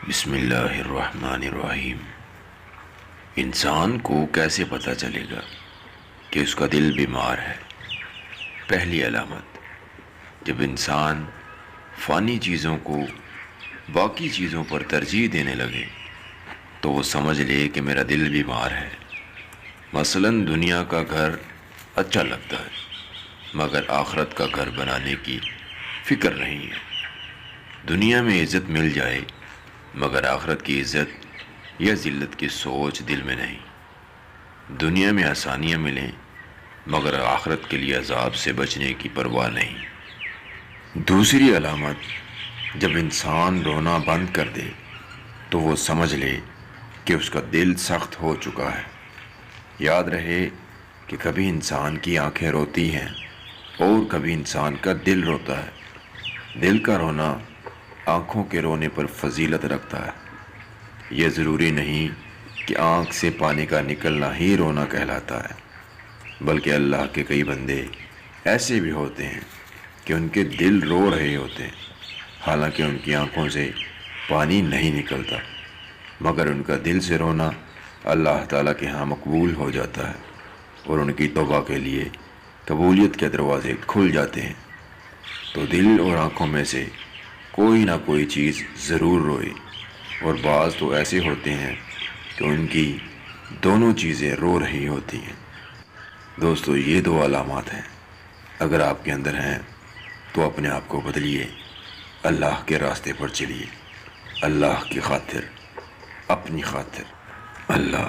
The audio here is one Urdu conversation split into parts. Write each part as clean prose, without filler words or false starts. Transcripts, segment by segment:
بسم اللہ الرحمن الرحیم۔ انسان کو کیسے پتہ چلے گا کہ اس کا دل بیمار ہے؟ پہلی علامت، جب انسان فانی چیزوں کو باقی چیزوں پر ترجیح دینے لگے تو وہ سمجھ لے کہ میرا دل بیمار ہے۔ مثلاً دنیا کا گھر اچھا لگتا ہے مگر آخرت کا گھر بنانے کی فکر نہیں ہے۔ دنیا میں عزت مل جائے مگر آخرت کی عزت یا ذلت کی سوچ دل میں نہیں۔ دنیا میں آسانیاں ملیں مگر آخرت کے لیے عذاب سے بچنے کی پرواہ نہیں۔ دوسری علامت، جب انسان رونا بند کر دے تو وہ سمجھ لے کہ اس کا دل سخت ہو چکا ہے۔ یاد رہے کہ کبھی انسان کی آنکھیں روتی ہیں اور کبھی انسان کا دل روتا ہے۔ دل کا رونا آنکھوں کے رونے پر فضیلت رکھتا ہے۔ یہ ضروری نہیں کہ آنکھ سے پانی کا نکلنا ہی رونا کہلاتا ہے، بلکہ اللہ کے کئی بندے ایسے بھی ہوتے ہیں کہ ان کے دل رو رہے ہوتے ہیں، حالانکہ ان کی آنکھوں سے پانی نہیں نکلتا، مگر ان کا دل سے رونا اللہ تعالیٰ کے ہاں مقبول ہو جاتا ہے اور ان کی توبہ کے لیے قبولیت کے دروازے کھل جاتے ہیں۔ تو دل اور آنکھوں میں سے کوئی نہ کوئی چیز ضرور روئے، اور بعض تو ایسے ہوتے ہیں کہ ان کی دونوں چیزیں رو رہی ہوتی ہیں۔ دوستو، یہ دو علامات ہیں، اگر آپ کے اندر ہیں تو اپنے آپ کو بدلیے، اللہ کے راستے پر چلیے، اللہ کی خاطر، اپنی خاطر۔ اللہ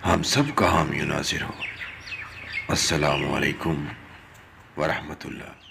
ہم سب کا حامی و ناصر ہو۔ السلام علیکم ورحمۃ اللہ۔